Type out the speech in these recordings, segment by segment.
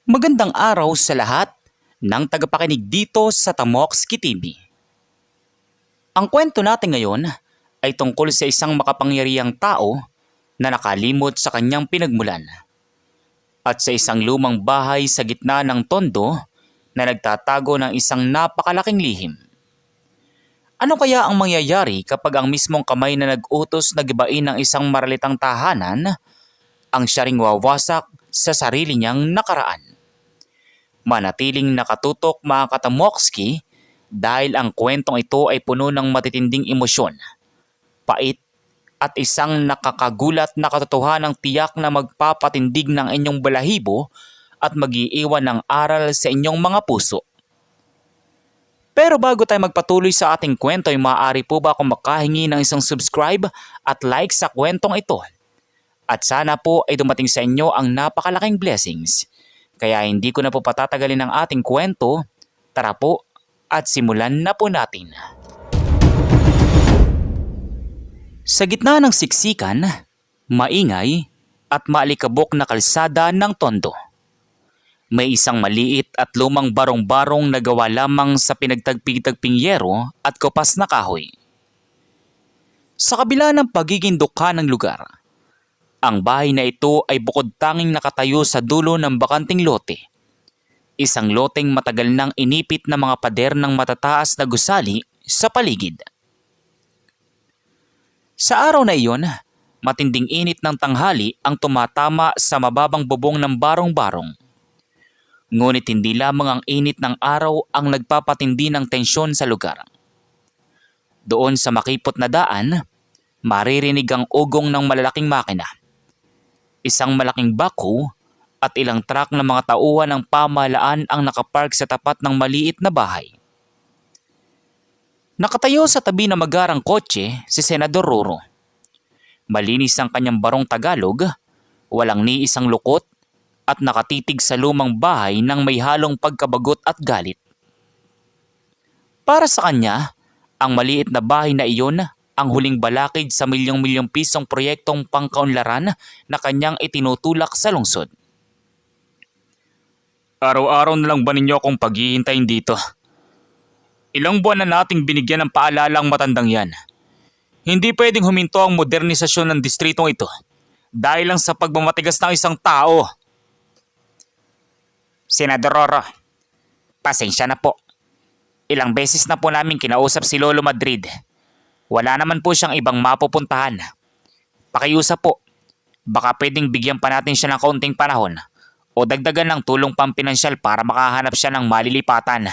Magandang araw sa lahat ng tagapakinig dito sa Tamokski TV. Ang kwento natin ngayon ay tungkol sa isang makapangyarihang tao na nakalimot sa kanyang pinagmulan at sa isang lumang bahay sa gitna ng tondo na nagtatago ng isang napakalaking lihim. Ano kaya ang mangyayari kapag ang mismong kamay na nag-utos na gibain ng isang maralitang tahanan ang siya ring wawasak sa sarili niyang nakaraan? Manatiling nakatutok mga katamokski dahil ang kwentong ito ay puno ng matitinding emosyon, pait at isang nakakagulat na katotohanang tiyak na magpapatindig ng inyong balahibo at mag-iiwan ng aral sa inyong mga puso. Pero bago tayo magpatuloy sa ating kwento ay maaari po ba akong makahingi ng isang subscribe at like sa kwentong ito? At sana po ay dumating sa inyo ang napakalaking blessings. Kaya hindi ko na po patatagalin ang ating kwento. Tara po at simulan na po natin. Sa gitna ng siksikan, maingay at maalikabok na kalsada ng tondo, may isang maliit at lumang barong-barong na gawa lamang sa pinagtagpi-tagping yero at kupas na kahoy. Sa kabila ng pagiging dukha ng lugar, ang bahay na ito ay bukod tanging nakatayo sa dulo ng bakanting lote. Isang loteng matagal nang inipit na mga pader ng matataas na gusali sa paligid. Sa araw na iyon, matinding init ng tanghali ang tumatama sa mababang bubong ng barong-barong. Ngunit hindi lamang ang init ng araw ang nagpapatindi ng tensyon sa lugar. Doon sa makipot na daan, maririnig ang ugong ng malalaking makina. Isang malaking bako at ilang truck ng mga tauhan ng pamahalaan ang nakapark sa tapat ng maliit na bahay. Nakatayo sa tabi ng magarang kotse si Senador Roro. Malinis ang kanyang barong Tagalog, walang ni isang lukot at nakatitig sa lumang bahay ng may halong pagkabagot at galit. Para sa kanya, ang maliit na bahay na iyon ang huling balakid sa milyong-milyong pisong proyektong pangkaunlaran na kanyang itinutulak sa lungsod. Araw-araw na lang ba ninyo akong paghihintayin dito? Ilang buwan na nating binigyan ng paalala ang matandang yan. Hindi pwedeng huminto ang modernisasyon ng distritong ito dahil lang sa pagmamatigas ng isang tao. Senador Roro, pasensya na po. Ilang beses na po namin kinausap si Lolo Madrid. Wala naman po siyang ibang mapupuntahan. Pakiusap po, baka pwedeng bigyan pa natin siya ng kaunting panahon o dagdagan ng tulong pampinansyal para makahanap siya ng malilipatan.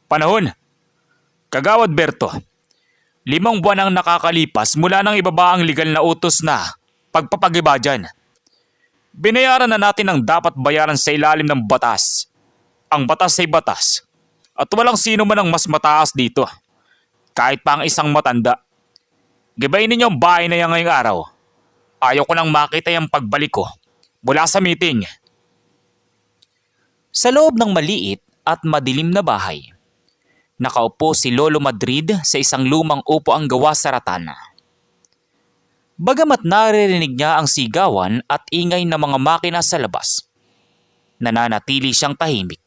Panahon? Kagawad Berto, 5 buwan ang nakakalipas mula nang ibaba ang legal na utos na pagpapagiba dyan. Binayaran na natin ang dapat bayaran sa ilalim ng batas. Ang batas ay batas at walang sino man ang mas mataas dito. Kahit pa ang isang matanda. Gibayin ninyo ang bahay na yan ngayong araw. Ayaw ko nang makita yung pagbalik ko mula sa meeting. Sa loob ng maliit at madilim na bahay, nakaupo si Lolo Madrid sa isang lumang upo ang gawa sa ratana. Bagamat naririnig niya ang sigawan at ingay ng mga makina sa labas, nananatili siyang tahimik.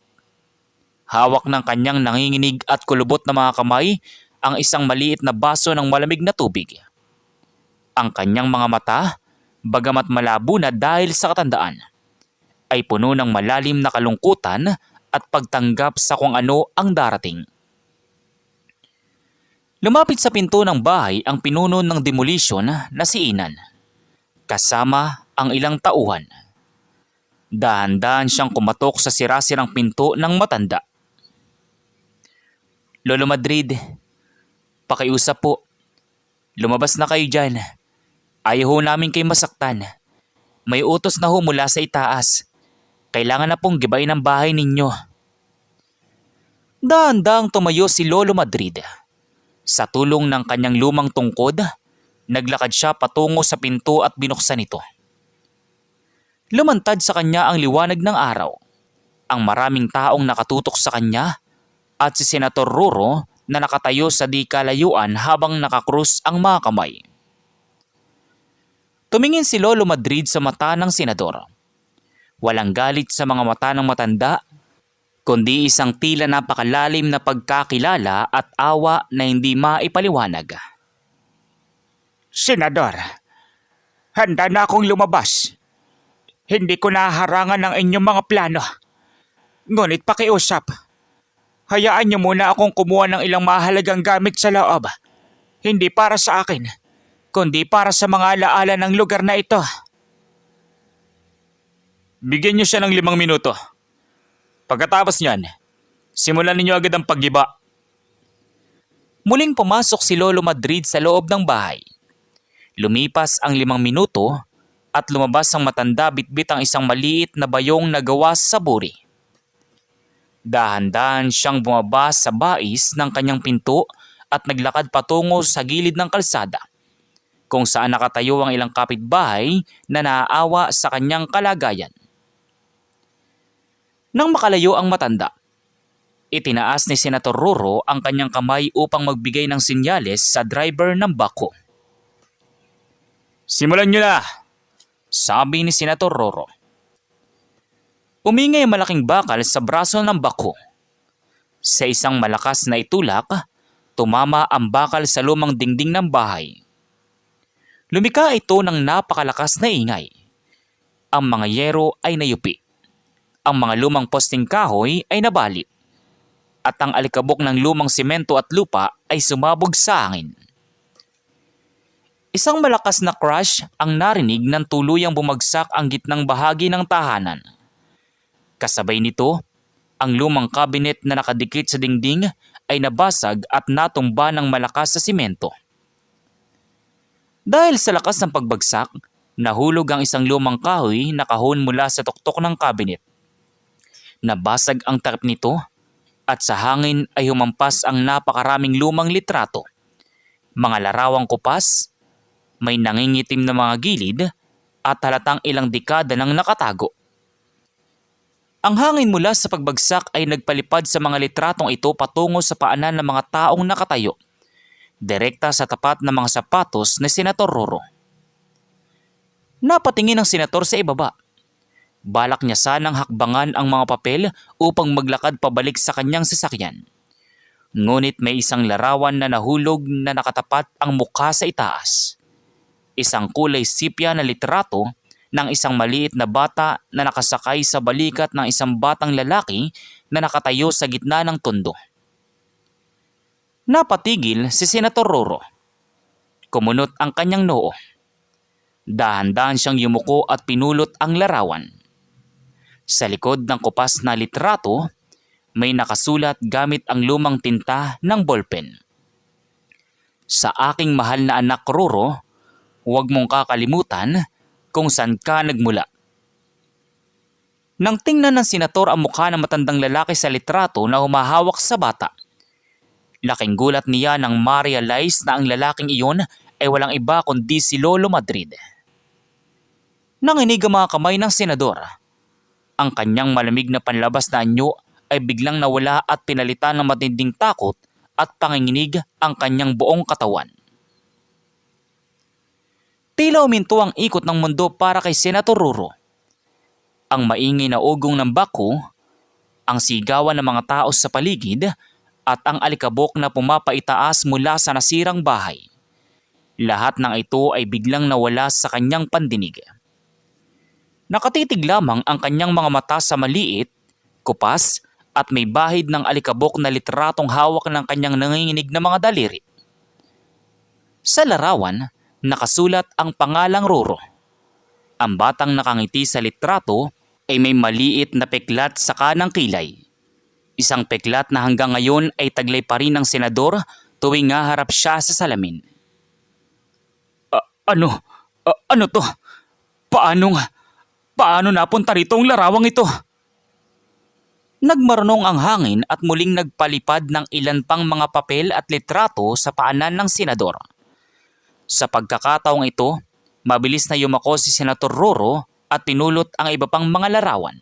Hawak ng kanyang nanginginig at kulubot na mga kamay ang isang maliit na baso ng malamig na tubig. Ang kanyang mga mata, bagamat malabo na dahil sa katandaan, ay puno ng malalim na kalungkutan at pagtanggap sa kung ano ang darating. Lumapit sa pinto ng bahay ang pinuno ng demolition na si Inan, kasama ang ilang tauhan. Dahan-dahan siyang kumatok sa sirasirang pinto ng matanda. Lolo Madrid, pakiusap po. Lumabas na kayo dyan. Ayaw ho namin kayo masaktan. May utos na ho mula sa itaas. Kailangan na pong gibayin ang bahay ninyo. Dahan-dahang tumayo si Lolo Madrid. Sa tulong ng kanyang lumang tungkod, naglakad siya patungo sa pinto at binuksan ito. Lumantad sa kanya ang liwanag ng araw. Ang maraming taong nakatutok sa kanya at si Senator Roro na nakatayo sa di kalayuan habang nakakrus ang mga kamay. Tumingin si Lolo Madrid sa mata ng senador. Walang galit sa mga mata ng matanda, kundi isang tila napakalalim na pagkakilala at awa na hindi maipaliwanag. Senador, handa na akong lumabas. Hindi ko naharangan ng inyong mga plano. Ngunit pakiusap, hayaan niyo muna akong kumuha ng ilang mahalagang gamit sa loob. Hindi para sa akin, kundi para sa mga alaala ng lugar na ito. Bigyan niyo siya ng 5 minuto. Pagkatapos niyan, simulan ninyo agad ang paggiba. Muling pumasok si Lolo Madrid sa loob ng bahay. Lumipas ang 5 minuto at lumabas ang matanda bitbit ang isang maliit na bayong na gawa sa buri. Dahan-dahan siyang bumaba sa bais ng kanyang pinto at naglakad patungo sa gilid ng kalsada, kung saan nakatayo ang ilang kapitbahay na naaawa sa kanyang kalagayan. Nang makalayo ang matanda, itinaas ni Senator Roro ang kanyang kamay upang magbigay ng sinyales sa driver ng bako. Simulan niyo na, sabi ni Senator Roro. Umingay ang malaking bakal sa braso ng bako. Sa isang malakas na itulak, tumama ang bakal sa lumang dingding ng bahay. Lumika ito ng napakalakas na ingay. Ang mga yero ay nayupi. Ang mga lumang posting kahoy ay nabali. At ang alikabok ng lumang simento at lupa ay sumabog sa hangin. Isang malakas na crash ang narinig nang tuluyang bumagsak ang gitnang bahagi ng tahanan. Kasabay nito, ang lumang cabinet na nakadikit sa dingding ay nabasag at natumba ng malakas sa simento. Dahil sa lakas ng pagbagsak, nahulog ang isang lumang kahoy na kahon mula sa tuktok ng cabinet. Nabasag ang takip nito at sa hangin ay humampas ang napakaraming lumang litrato, mga larawang kupas, may nangingitim na mga gilid at halatang ilang dekada nang nakatago. Ang hangin mula sa pagbagsak ay nagpalipad sa mga litratong ito patungo sa paanan ng mga taong nakatayo, direkta sa tapat ng mga sapatos ni Senator Roro. Napatingin ang senator sa ibaba. Balak niya sanang hakbangan ang mga papel upang maglakad pabalik sa kanyang sasakyan. Ngunit may isang larawan na nahulog na nakatapat ang mukha sa itaas. Isang kulay sipya na litrato ng isang maliit na bata na nakasakay sa balikat ng isang batang lalaki na nakatayo sa gitna ng tondo. Napatigil si Senator Roro. Kumunot ang kanyang noo. Dahan-dahan siyang yumuko at pinulot ang larawan. Sa likod ng kupas na litrato, may nakasulat gamit ang lumang tinta ng ballpen. Sa aking mahal na anak Roro, huwag mong kakalimutan kung saan ka nagmula. Nang tingnan ng senator ang mukha ng matandang lalaki sa litrato na humahawak sa bata, laking gulat niya nang ma-realize na ang lalaking iyon ay walang iba kundi si Lolo Madrid. Nanginig ang mga kamay ng senador. Ang kanyang malamig na panlabas na anyo ay biglang nawala at pinalitan ng matinding takot at panginginig ang kanyang buong katawan. Tila uminto ang ikot ng mundo para kay Senator Roro. Ang maingay na ugong ng bako, ang sigawan ng mga tao sa paligid at ang alikabok na pumapaitaas mula sa nasirang bahay. Lahat ng ito ay biglang nawala sa kanyang pandinig. Nakatitig lamang ang kanyang mga mata sa maliit, kupas at may bahid ng alikabok na litratong hawak ng kanyang nanginginig na mga daliri. Sa larawan, nakasulat ang pangalang Roro. Ang batang nakangiti sa litrato ay may maliit na peklat sa kanang kilay. Isang peklat na hanggang ngayon ay taglay pa rin ng senador tuwing haharap siya sa salamin. Ano to? Paano napunta rito ang larawang ito? Nagmarunong ang hangin at muling nagpalipad ng ilan pang mga papel at litrato sa paanan ng senador. Sa pagkakataong ito, mabilis na yumako si Senator Roro at pinulot ang iba pang mga larawan.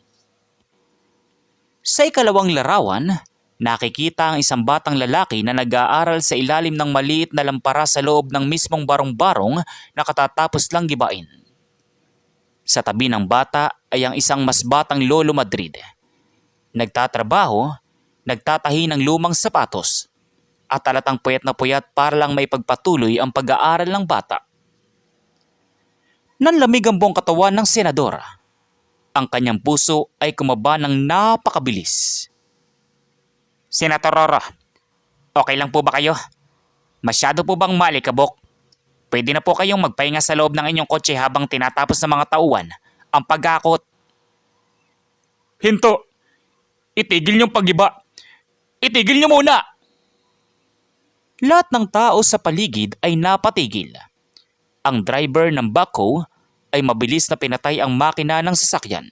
Sa ikalawang larawan, nakikita ang isang batang lalaki na nag-aaral sa ilalim ng maliit na lampara sa loob ng mismong barong-barong na katatapos lang gibain. Sa tabi ng bata ay ang isang mas batang Lolo Madrid. Nagtatrabaho, nagtatahi ng lumang sapatos, at talatang puyat na puyat para lang may pagpatuloy ang pag-aaral ng bata. Nanlamig ang buong katawan ng senador. Ang kanyang puso ay kumaba ng napakabilis. Senator Roro, okay lang po ba kayo? Masyado po bang malikabok? Pwede na po kayong magpahinga sa loob ng inyong kotse habang tinatapos ng mga tauhan ang pag-akot. Hinto! Itigil niyong pag-iba! Itigil niyo muna! Lahat ng tao sa paligid ay napatigil. Ang driver ng backhoe ay mabilis na pinatay ang makina ng sasakyan.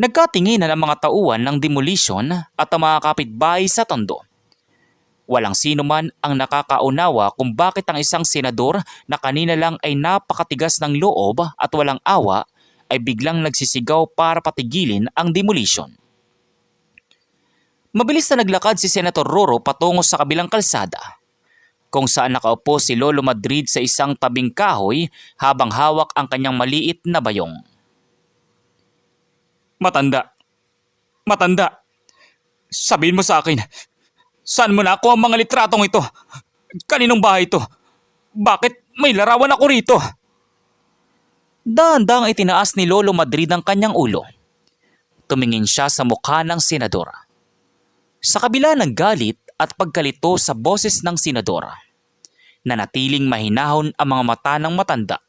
Nagkatinginan ang mga tauhan ng demolition at ang mga kapitbahay sa tondo. Walang sino man ang nakakaunawa kung bakit ang isang senador na kanina lang ay napakatigas ng loob at walang awa ay biglang nagsisigaw para patigilin ang demolition. Mabilis na naglakad si Senator Roro patungo sa kabilang kalsada, kung saan nakaupo si Lolo Madrid sa isang tabing kahoy habang hawak ang kanyang maliit na bayong. Matanda! Matanda! Sabihin mo sa akin, saan mo nakuha ang mga litratong ito? Kaninong bahay ito? Bakit may larawan ako rito? Dahan-dahang itinaas ni Lolo Madrid ang kanyang ulo. Tumingin siya sa mukha ng senador. Sa kabila ng galit at pagkalito sa boses ng senador, nanatiling mahinahon ang mga mata ng matanda.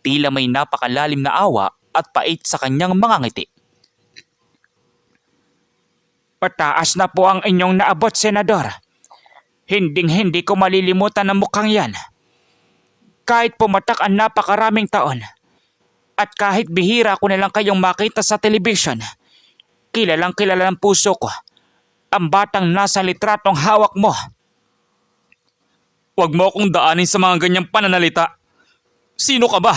Tila may napakalalim na awa at pait sa kanyang mga ngiti. Pataas na po ang inyong naabot, Senador. Hinding-hindi ko malilimutan ang mukhang yan. Kahit pumatak ang napakaraming taon, at kahit bihira ko na lang kayong makita sa telebisyon, kilalang kilala ng puso ko ang batang nasa litratong hawak mo. Huwag mo akong daanin sa mga ganyang pananalita. Sino ka ba?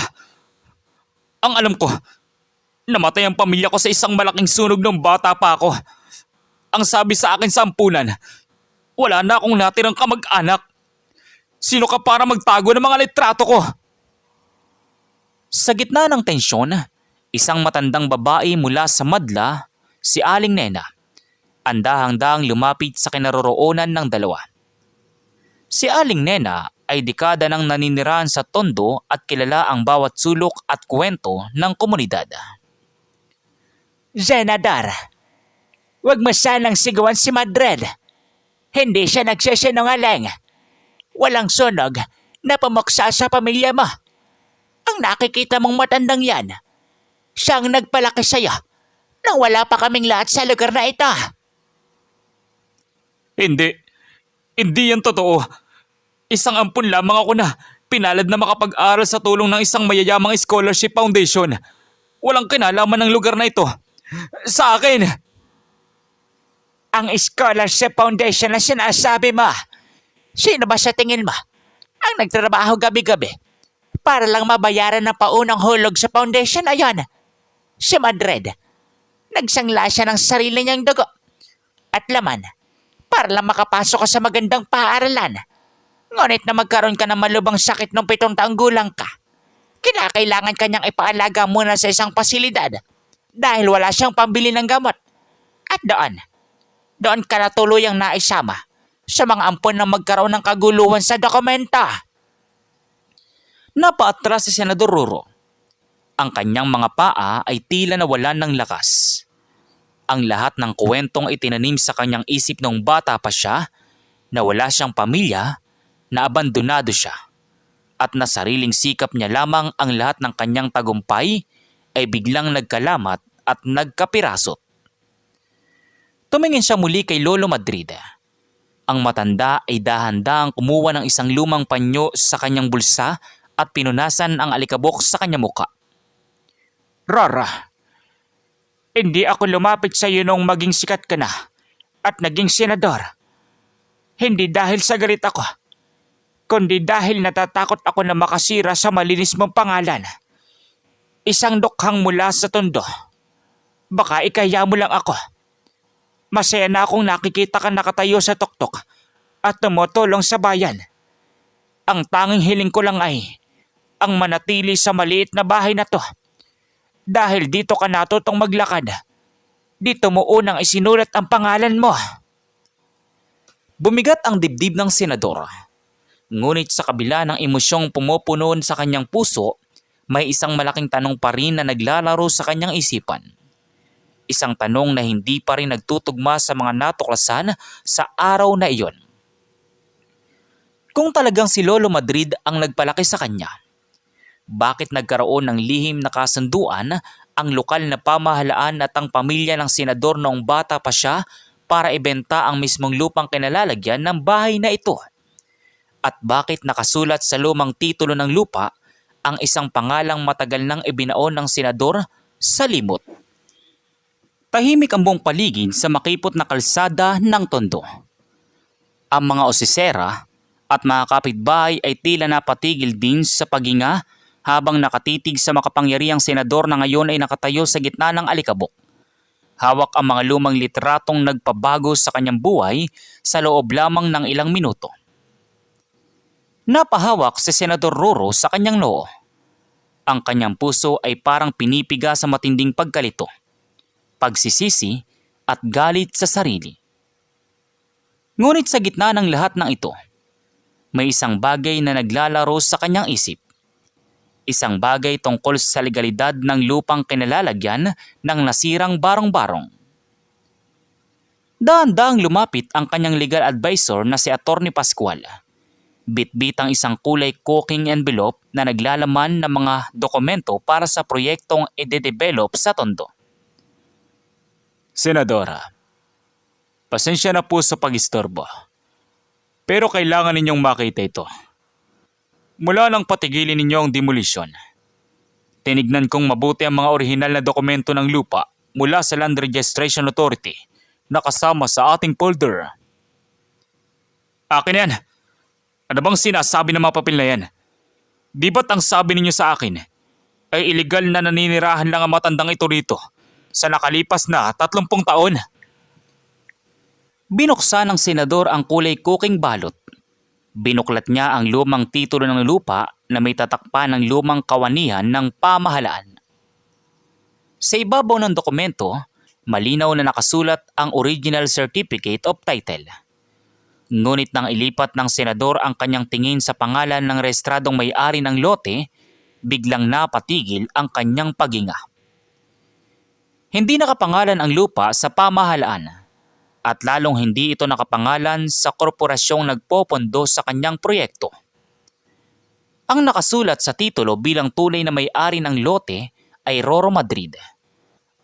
Ang alam ko, namatay ang pamilya ko sa isang malaking sunog nung bata pa ako. Ang sabi sa akin sa ampunan, wala na akong natirang kamag-anak. Sino ka para magtago ng mga litrato ko? Sa gitna ng tensyon, isang matandang babae mula sa madla, si Aling Nena, andahang-dahang lumapit sa kinaroroonan ng dalawa. Si Aling Nena ay dekada nang naninirahan sa tondo at kilala ang bawat sulok at kwento ng komunidad. Senador, huwag mo sanang sigawan si Madrid. Hindi siya nagsisinungaling. Walang sunog na pumuksa sa pamilya mo. Ang nakikita mong matandang yan, siyang nagpalaki sa'yo nang wala pa kaming lahat sa lugar na ito. Hindi yan totoo. Isang ampun lamang ako na pinalad na makapag-aral sa tulong ng isang mayayamang scholarship foundation. Walang kinalaman ng lugar na ito. Sa akin! Ang scholarship foundation na sinasabi mo, sino ba sa tingin mo ang nagtrabaho gabi-gabi para lang mabayaran ng paunang hulog sa foundation? Ayan, si Madrid. Nagsangla siya ng sarili niyang dugo at laman para lang makapasok ka sa magandang paaralan. Ngunit na magkaroon ka ng malubang sakit nung 7 taong gulang ka, kinakailangan kanyang ipaalaga muna sa isang pasilidad dahil wala siyang pambili ng gamot. At doon ka na tuluyang naisama sa mga ampon na magkaroon ng kaguluhan sa dokumenta. Napaatras si Senador Roro. Ang kanyang mga paa ay tila nawalan ng lakas. Ang lahat ng kwentong itinanim sa kanyang isip nung bata pa siya na wala siyang pamilya, na abandonado siya, at na sariling sikap niya lamang ang lahat ng kanyang tagumpay ay biglang nagkalamat at nagkapirasot. Tumingin siya muli kay Lolo Madrid. Ang matanda ay dahan-dahang kumuha ng isang lumang panyo sa kanyang bulsa at pinunasan ang alikabok sa kanyang muka. Rara, hindi ako lumapit sa iyo nung maging sikat ka na at naging senador. Hindi dahil sa galit ako, kundi dahil natatakot ako na makasira sa malinis mong pangalan. Isang dukhang mula sa tondo. Baka ikaya mo lang ako. Masaya na akong nakikita ka nakatayo sa tuktok at tumutulong sa bayan. Ang tanging hiling ko lang ay ang manatili sa maliit na bahay na to. Dahil dito ka natutong maglakad. Dito mo unang isinulat ang pangalan mo. Bumigat ang dibdib ng senador. Ngunit sa kabila ng emosyong pumupuno sa kanyang puso, may isang malaking tanong pa rin na naglalaro sa kanyang isipan. Isang tanong na hindi pa rin nagtutugma sa mga natuklasan sa araw na iyon. Kung talagang si Lolo Madrid ang nagpalaki sa kanya, bakit nagkaroon ng lihim na kasunduan ang lokal na pamahalaan at ang pamilya ng senador noong bata pa siya para ibenta ang mismong lupang kinalalagyan ng bahay na ito? At bakit nakasulat sa lumang titulo ng lupa ang isang pangalang matagal nang ibinaon ng senador sa limot? Tahimik ang buong paligid sa makipot na kalsada ng Tondo. Ang mga osisera at mga kapitbahay ay tila napatigil din sa paghinga habang nakatitig sa makapangyarihang senador na ngayon ay nakatayo sa gitna ng alikabok. Hawak ang mga lumang litratong nagpabago sa kanyang buhay sa loob lamang ng ilang minuto. Napahawak si Senador Roro sa kanyang noo. Ang kanyang puso ay parang pinipiga sa matinding pagkalito, pagsisisi at galit sa sarili. Ngunit sa gitna ng lahat ng ito, may isang bagay na naglalaro sa kanyang isip. Isang bagay tungkol sa legalidad ng lupang kinalalagyan ng nasirang barong-barong. Dahan-dahang lumapit ang kanyang legal advisor na si Atty. Pascual. Bit-bit ang isang kulay cooking envelope na naglalaman ng mga dokumento para sa proyektong i-develop sa Tondo. Senadora, pasensya na po sa pag-istorbo. Pero kailangan ninyong makita ito. Mula nang patigilin ninyo ang demolition, tinignan kong mabuti ang mga orihinal na dokumento ng lupa mula sa Land Registration Authority na kasama sa ating folder. Akin yan. Ano bang sinasabi ng mga papel na yan? Di ba't ang sabi ninyo sa akin ay illegal na naninirahan lang ang matandang ito rito sa nakalipas na 30 taon? Binuksan ng senador ang kulay cooking balot. Binuklat niya ang lumang titulo ng lupa na may tatakpan ng lumang kawanihan ng pamahalaan. Sa ibabaw ng dokumento, malinaw na nakasulat ang Original Certificate of Title. Ngunit nang ilipat ng senador ang kanyang tingin sa pangalan ng rehistradong may-ari ng lote, biglang napatigil ang kanyang paghinga. Hindi nakapangalan ang lupa sa pamahalaan at lalong hindi ito nakapangalan sa korporasyong nagpopondo sa kanyang proyekto. Ang nakasulat sa titulo bilang tunay na may-ari ng lote ay Roro Madrid,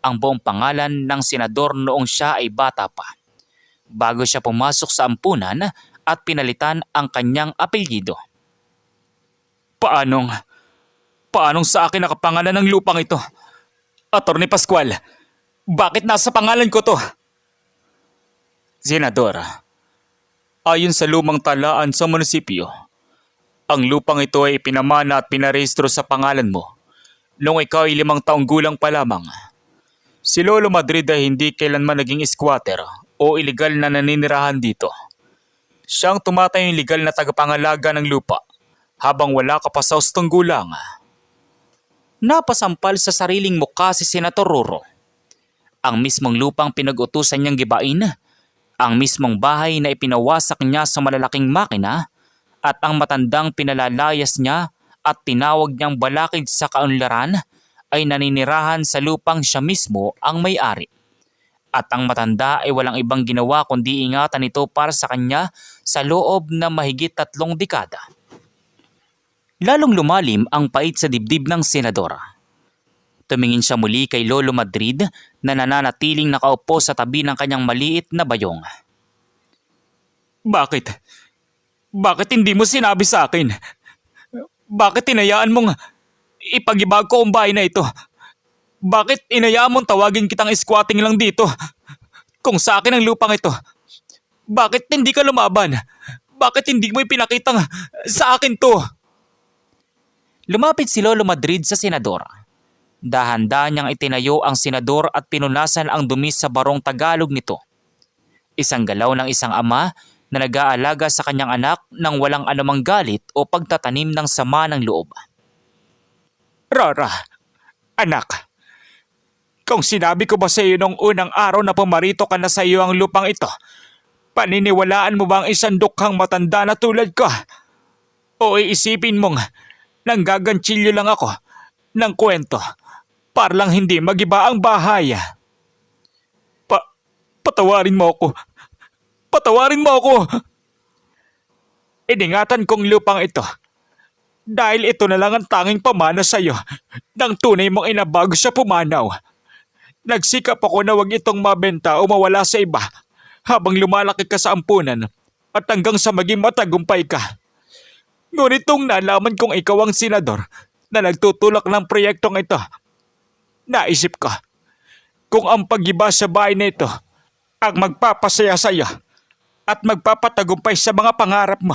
ang buong pangalan ng senador noong siya ay bata pa, bago siya pumasok sa ampunan at pinalitan ang kanyang apelyido. Paanong sa akin nakapangalan ng lupang ito? Atty. Pascual, bakit nasa pangalan ko to? Senador, ayon sa lumang talaan sa munisipyo, ang lupang ito ay pinamana at pinarehistro sa pangalan mo noong ikaw ay 5 taong gulang pa lamang. Si Lolo Madrid ay hindi kailanman naging squatter o iligal na naninirahan dito. Siyang tumatayong legal na tagapangalaga ng lupa habang wala ka pa sa hustong gulang. Napasampal sa sariling mukha si Senator Roro. Ang mismong lupang pinag-utusan niyang gibain, ang mismong bahay na ipinawasak niya sa malalaking makina, at ang matandang pinalalayas niya at tinawag niyang balakid sa kaunlaran ay naninirahan sa lupang siya mismo ang may-ari. At ang matanda ay walang ibang ginawa kundi ingatan ito para sa kanya sa loob ng mahigit 3 dekada. Lalong lumalim ang pait sa dibdib ng senadora. Tumingin siya muli kay Lolo Madrid na nananatiling nakaupo sa tabi ng kanyang maliit na bayong. Bakit? Bakit hindi mo sinabi sa akin? Bakit inayaan mong ipag-ibag ko ang bahay na ito? Bakit inayaan mong tawagin kitang squatting lang dito? Kung sa akin ang lupang ito, bakit hindi ka lumaban? Bakit hindi mo ipinakitang sa akin to? Lumapit si Lolo Madrid sa senador. Dahan-dahan niyang itinayo ang senador at pinunasan ang dumi sa barong Tagalog nito. Isang galaw ng isang ama na nag-aalaga sa kanyang anak nang walang anumang galit o pagtatanim ng sama ng loob. Rara, anak, Kung sinabi ko ba sa iyo nung unang araw na pumarito ka na sa iyo ang lupang ito, paniniwalaan mo ba ang isang dukhang matanda na tulad ko? O iisipin mong nanggagantsilyo lang ako ng kwento para lang hindi magiba ang bahay? Patawarin mo ako. Patawarin mo ako! Iningatan kong lupang ito dahil ito na lang ang tanging pamana sa iyo ng tunay mong ina bago siya pumanaw. Nagsikap ako na wag itong mabenta o mawala sa iba habang lumalaki ka sa ampunan at hanggang sa maging matagumpay ka. Ngunit nung nalaman kong ikaw ang senador na nagtutulak ng proyektong ito, naisip ko kung ang pag-iba sa bahay na ito ang magpapasaya sa iyo at magpapatagumpay sa mga pangarap mo,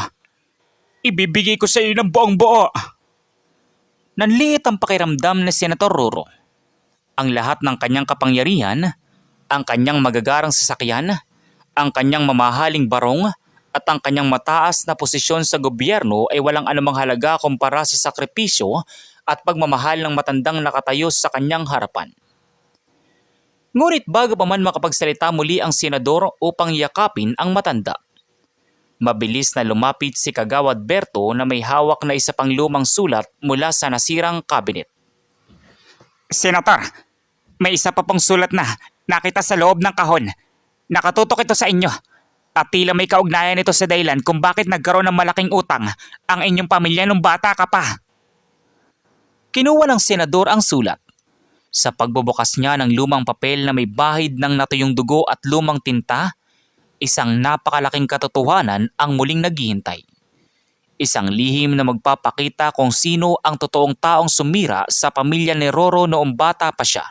ibibigay ko sa iyo ng buong buo. Nanliit ang pakiramdam ni Senator Roro. Ang lahat ng kanyang kapangyarihan, ang kanyang magagarang sasakyan, ang kanyang mamahaling barong at ang kanyang mataas na posisyon sa gobyerno ay walang anumang halaga kumpara sa sakripisyo at pagmamahal ng matandang nakatayo sa kanyang harapan. Ngunit bago pa man makapagsalita muli ang senador upang yakapin ang matanda, mabilis na lumapit si Kagawad Berto na may hawak na isa pang lumang sulat mula sa nasirang kabinet. Senator, may isa pa pong sulat na nakita sa loob ng kahon. Nakatutok ito sa inyo at tila may kaugnayan ito sa dahilan kung bakit nagkaroon ng malaking utang ang inyong pamilya nung bata ka pa. Kinuha ng senador ang sulat. Sa pagbubukas niya ng lumang papel na may bahid ng natuyong dugo at lumang tinta, isang napakalaking katotohanan ang muling naghihintay. Isang lihim na magpapakita kung sino ang totoong taong sumira sa pamilya ni Roro noong bata pa siya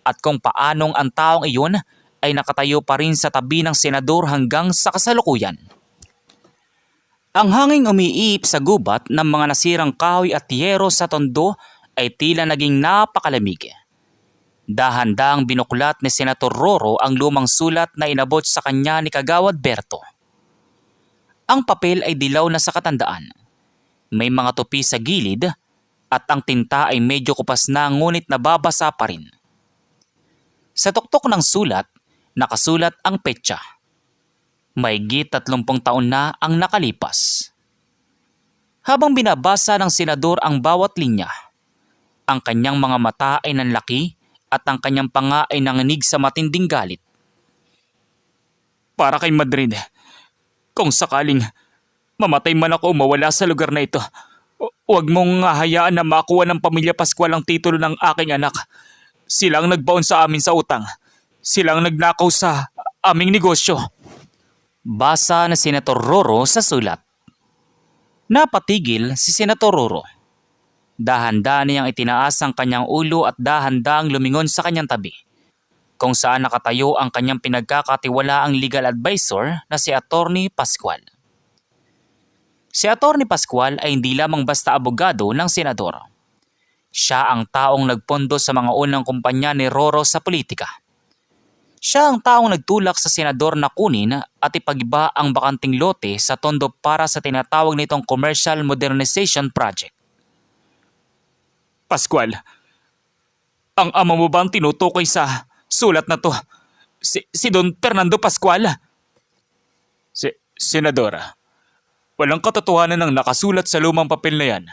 at kung paanong ang taong iyon ay nakatayo pa rin sa tabi ng senador hanggang sa kasalukuyan. Ang hanging umiiip sa gubat ng mga nasirang kahoy at yero sa tondo ay tila naging napakalamig. Dahan-dahang binuklat ni Senator Roro ang lumang sulat na inabot sa kanya ni Kagawad Berto. Ang papel ay dilaw na sa katandaan. May mga tupi sa gilid at ang tinta ay medyo kupas na ngunit nababasa pa rin. Sa tuktok ng sulat, nakasulat ang petsa. Mahigit 30 taon na ang nakalipas. Habang binabasa ng senador ang bawat linya, ang kanyang mga mata ay nanlaki at ang kanyang panga ay nanginig sa matinding galit. Para kay Madrid, kung sakaling mamatay man ako o mawala sa lugar na ito, huwag mong hayaan na makuha ng pamilya Pascual ang titulo ng aking anak. Silang nagbaon sa amin sa utang. Silang nagnakaw sa aming negosyo. Basa na Senator Roro sa sulat. Napatigil si Senator Roro. Dahan-dahan niyang itinaas ang kanyang ulo at dahan-dahang lumingon sa kanyang tabi, kung saan nakatayo ang kanyang pinagkakatiwalaang legal advisor na si Attorney Pascual. Si Attorney Pascual ay hindi lamang basta abogado ng senador. Siya ang taong nagpondo sa mga unang kumpanya ni Roro sa politika. Siya ang taong nagtulak sa senador na kunin at ipagiba ang bakanting lote sa tondo para sa tinatawag nitong Commercial Modernization Project. Pascual, ang ama mo ba ang tinutukoy sa sulat na to? Si Don Fernando Pascual? Senadora, walang katotohanan ng nakasulat sa lumang papel na yan.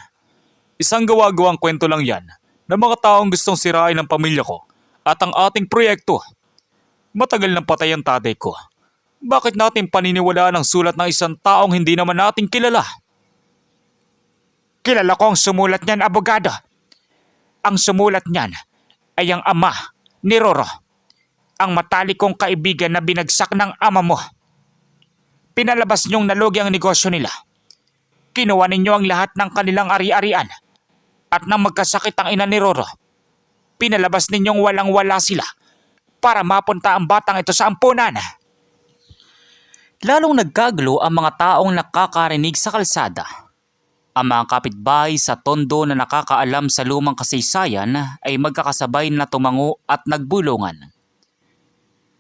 Isang gawa-gawang kwento lang yan ng mga taong gustong sirain ang pamilya ko at ang ating proyekto. Matagal nang patay ang tatay ko. Bakit natin paniniwalaan ang sulat ng isang taong hindi naman natin kilala? Kilala ko ang sumulat niyan, abogado. Ang sumulat niyan ay ang ama ni Roro. Ang matalikong kaibigan na binagsak ng ama mo. Pinalabas niyong nalugi ang negosyo nila. Kinuha ninyo ang lahat ng kanilang ari-arian. At nang magkasakit ang ina ni Roro, pinalabas ninyong walang-wala sila para mapunta ang batang ito sa ampunan. Lalong nagkagulo ang mga taong nakakarinig sa kalsada. Ang mga kapitbahay sa tondo na nakakaalam sa lumang kasaysayan ay magkakasabay na tumango at nagbulungan.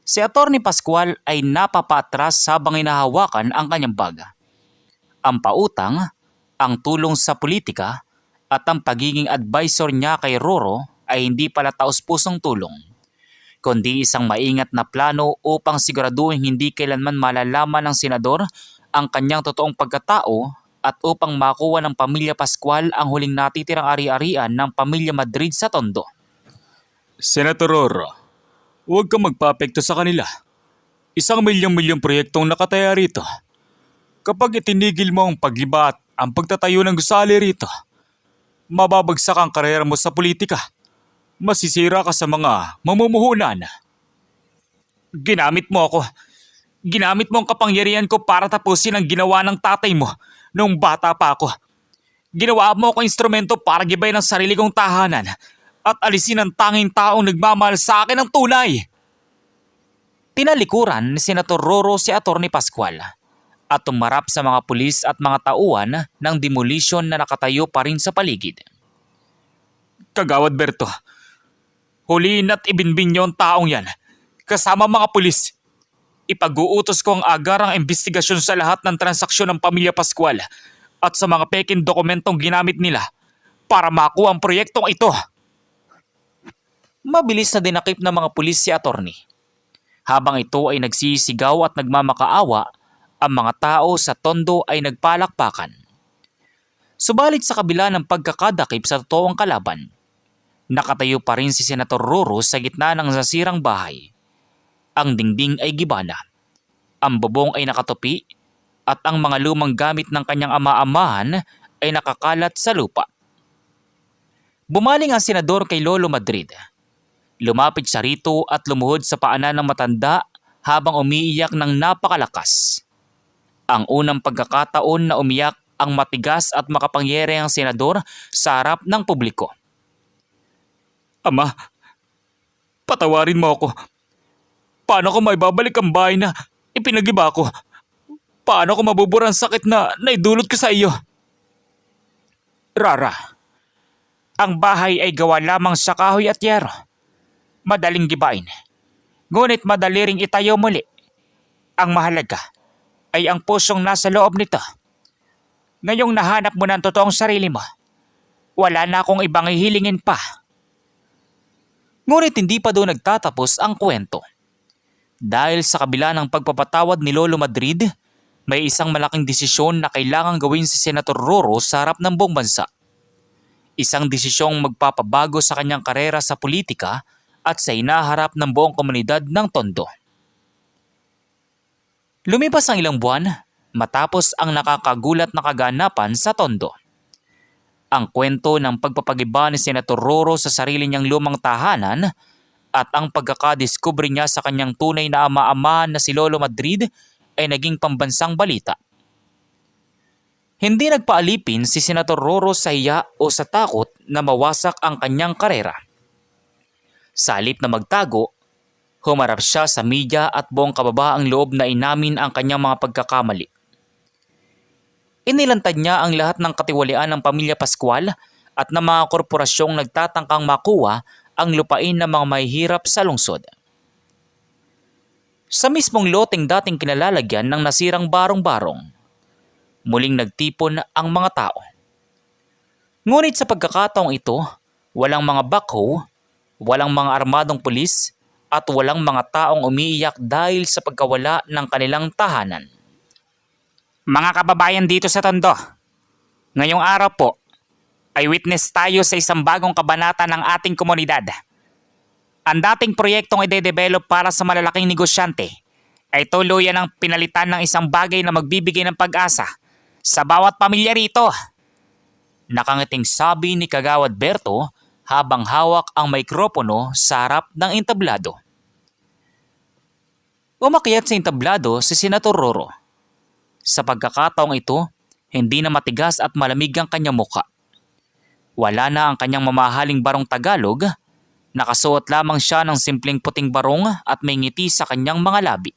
Si Attorney Pascual ay napapatras habang inahawakan ang kanyang bag. Ang pautang, ang tulong sa politika at ang pagiging advisor niya kay Roro ay hindi pala taos-pusong tulong. kundi isang maingat na plano upang siguraduhin hindi kailanman malalaman ng senador ang kanyang totoong pagkatao at upang makuha ng pamilya Pascual ang huling natitirang ari-arian ng pamilya Madrid sa Tondo. Senator Roro, huwag kang magpapekto sa kanila. 1 milyong proyektong nakataya rito. Kapag itinigil mo ang pagliba at ang pagtatayo ng gusali rito, mababagsak ang karera mo sa politika. Masisira ka sa mga mamumuhunan. Ginamit mo ako. Ginamit mo ang kapangyarihan ko para tapusin ang ginawa ng tatay mo noong bata pa ako. Ginawa mo ako instrumento para gibayin ang sarili kong tahanan at alisin ang tanging taong nagmamahal sa akin ng tunay. Tinalikuran ni Senator Roro si Atty. Pascual at tumarap sa mga pulis at mga tauhan ng demolition na nakatayo pa rin sa paligid. Kagawad Berto, huliin at ibinbin niyo ang taong yan kasama mga pulis. Ipag-uutos ko ang agarang investigasyon sa lahat ng transaksyon ng pamilya Pascual at sa mga peking dokumentong ginamit nila para makuha ang proyektong ito. Mabilis na dinakip ng mga pulis si attorney. Habang ito ay nagsisigaw at nagmamakaawa, ang mga tao sa Tondo ay nagpalakpakan. Subalit sa kabila ng pagkakadakip sa totoong kalaban, nakatayo pa rin si Senator Roro sa gitna ng nasirang bahay. Ang dingding ay gibana, ang bubong ay nakatupi, at ang mga lumang gamit ng kanyang ama-amahan ay nakakalat sa lupa. Bumaling ang senador kay Lolo Madrid. Lumapit siya rito at lumuhod sa paanan ng matanda habang umiiyak ng napakalakas. Ang unang pagkakataon na umiyak ang matigas at makapangyarihang senador sa harap ng publiko. Ama, patawarin mo ako. Paano ko maibabalik ang bahay na ipinagiba ko? Paano ko mabubura ang sakit na naidulot ko sa iyo? Rara, ang bahay ay gawa lamang sa kahoy at yero. Madaling gibain, ngunit madali ring itayo muli. Ang mahalaga ay ang pusong nasa loob nito. Ngayong nahanap mo ng totoong sarili mo, wala na akong ibang hihilingin pa. Ngunit hindi pa doon nagtatapos ang kwento. Dahil sa kabila ng pagpapatawad ni Lolo Madrid, may isang malaking desisyon na kailangang gawin si Senator Roro sa harap ng buong bansa. Isang desisyong magpapabago sa kanyang karera sa politika at sa hinaharap ng buong komunidad ng Tondo. Lumipas ang ilang buwan matapos ang nakakagulat na kaganapan sa Tondo. Ang kwento ng pagpapagiba ni Senator Roro sa sarili niyang lumang tahanan at ang pagkakadiskubre niya sa kanyang tunay na ama-ama na si Lolo Madrid ay naging pambansang balita. Hindi nagpaalipin si Senator Roro sa hiya o sa takot na mawasak ang kanyang karera. Sa halip na magtago, humarap siya sa media at buong kababaang loob na inamin ang kanyang mga pagkakamali. Inilantad niya ang lahat ng katiwalian ng pamilya Pascual at ng mga korporasyong nagtatangkang makuha ang lupain ng mga mahihirap sa lungsod. Sa mismong loteng dating kinalalagyan ng nasirang barong-barong, muling nagtipon ang mga tao. Ngunit sa pagkakataong ito, walang mga backhoe, walang mga armadong pulis, at walang mga taong umiiyak dahil sa pagkawala ng kanilang tahanan. Mga kababayan dito sa Tondo, ngayong araw po, ay witness tayo sa isang bagong kabanata ng ating komunidad. Ang dating proyektong ide-develop para sa malalaking negosyante ay tuluyan ng pinalitan ng isang bagay na magbibigay ng pag-asa sa bawat pamilya rito. Nakangiting sabi ni Kagawad Berto habang hawak ang mikropono sa harap ng entablado. Umakyat sa entablado si Senator Roro. Sa pagkakataong ito, hindi na matigas at malamig ang kanyang muka. Wala na ang kanyang mamahaling barong Tagalog, nakasuot lamang siya ng simpleng puting barong at may ngiti sa kanyang mga labi.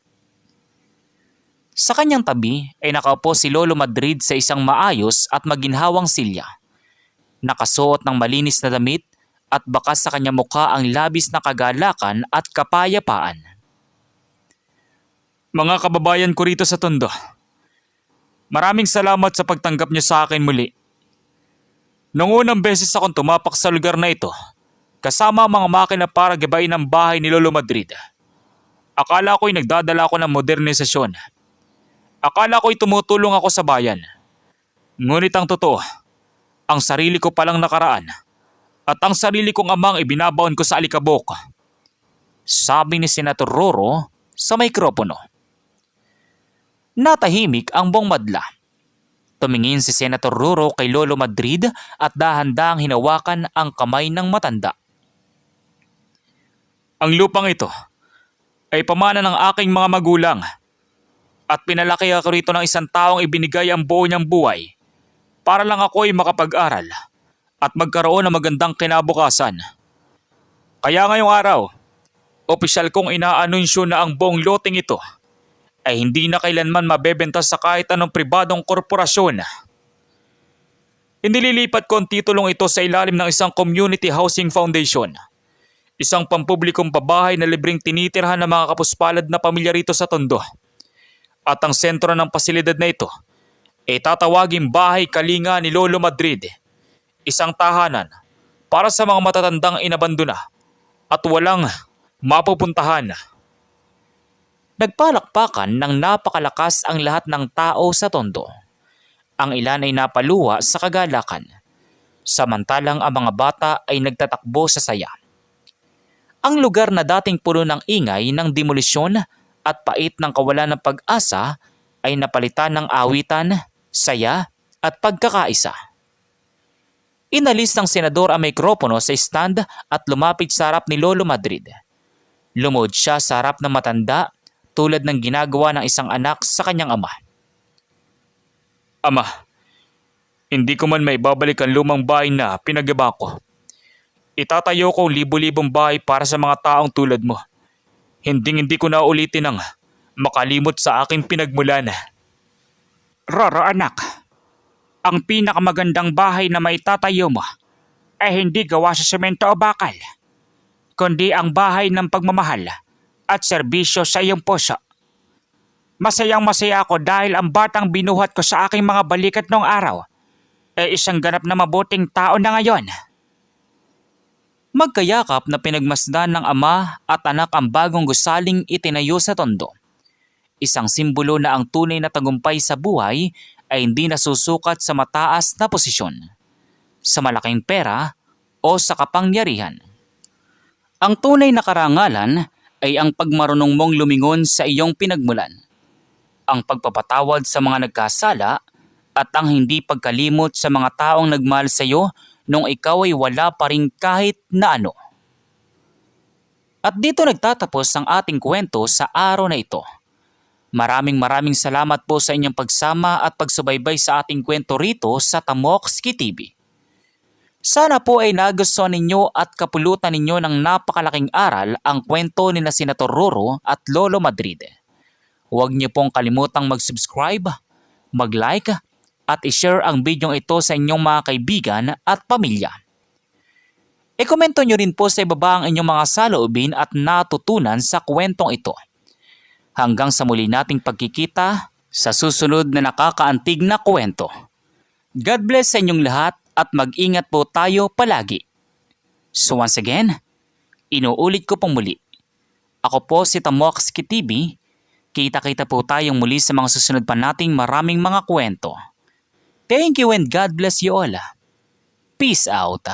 Sa kanyang tabi ay nakaupo si Lolo Madrid sa isang maayos at maginhawang silya. Nakasuot ng malinis na damit at bakas sa kanyang mukha ang labis na kagalakan at kapayapaan. Mga kababayan ko rito sa Tondo, maraming salamat sa pagtanggap niyo sa akin muli. Noong unang beses akong tumapak sa lugar na ito, kasama ang mga makina para gabayin ang bahay ni Lolo Madrid. Akala ko'y nagdadala ako ng modernisasyon. Akala ko'y tumutulong ako sa bayan. Ngunit ang totoo, ang sarili ko palang nakaraan at ang sarili kong amang ibinabaon ko sa alikabok. Sabi ni Senator Roro sa mikropono. Natahimik ang buong madla. Tumingin si Senator Roro kay Lolo Madrid at dahan-dahang hinawakan ang kamay ng matanda. Ang lupang ito ay pamana ng aking mga magulang at pinalaki ako rito ng isang taong ibinigay ang buo niyang buhay para lang ako ay makapag-aral at magkaroon ng magandang kinabukasan. Kaya ngayong araw, opisyal kong inaanunsyo na ang buong loteng ito ay hindi na kailanman mabebenta sa kahit anong pribadong korporasyon. Inililipat ko ang titulong ito sa ilalim ng isang community housing foundation. Isang pampublikong pabahay na libreng tinitirhan ng mga kapuspalad na pamilya rito sa Tondo. At ang sentro ng pasilidad na ito ay tatawaging Bahay Kalinga ni Lolo Madrid. Isang tahanan para sa mga matatandang inabandona at walang mapupuntahan. Nagpalakpakan ng napakalakas ang lahat ng tao sa Tondo. Ang ilan ay napaluha sa kagalakan, samantalang ang mga bata ay nagtatakbo sa saya. Ang lugar na dating puno ng ingay ng demolisyon at pait ng kawalan ng pag-asa ay napalitan ng awitan, saya at pagkakaisa. Inalis ng senador ang mikropono sa stand at lumapit sa harap ni Lolo Madrid. Lumuhod siya sa harap ng matanda tulad ng ginagawa ng isang anak sa kanyang ama. Ama, hindi ko man maibabalik ang lumang bahay na pinagaba ko. Itatayo ko libo-libong bahay para sa mga taong tulad mo. Hindi ko na ulitin ang makalimot sa aking pinagmulan. Roro anak, ang pinakamagandang bahay na maitatayo mo ay hindi gawa sa semento o bakal, kundi ang bahay ng pagmamahal at serbisyo sa iyong puso. Masayang-masaya ako dahil ang batang binuhat ko sa aking mga balikat noong araw ay isang ganap na mabuting tao na ngayon. Magkayakap na pinagmasdan ng ama at anak ang bagong gusaling itinayo sa Tondo. Isang simbolo na ang tunay na tagumpay sa buhay ay hindi nasusukat sa mataas na posisyon, sa malaking pera o sa kapangyarihan. Ang tunay na karangalan ay ang pagmarunong mong lumingon sa iyong pinagmulan, ang pagpapatawad sa mga nagkasala at ang hindi pagkalimot sa mga taong nagmahal sa iyo nung ikaw ay wala pa rin kahit na ano. At dito nagtatapos ang ating kwento sa araw na ito. Maraming salamat po sa inyong pagsama at pagsubaybay sa ating kwento rito sa Tamoxki TV. Sana po ay nagustuhan ninyo at kapulutan ninyo ng napakalaking aral ang kwento ni na Senator Roro at Lolo Madrid. Huwag niyo pong kalimutang mag-subscribe, mag-like at i-share ang video ito sa inyong mga kaibigan at pamilya. E-komento nyo rin po sa ibaba ang inyong mga saloobin at natutunan sa kwentong ito. Hanggang sa muli nating pagkikita sa susunod na nakakaantig na kwento. God bless sa inyong lahat at mag-ingat po tayo palagi. So once again, inuulit ko pong muli. Ako po si Tamoxki TV. Kita-kita po tayong muli sa mga susunod pa nating maraming mga kwento. Thank you and God bless you all. Peace out.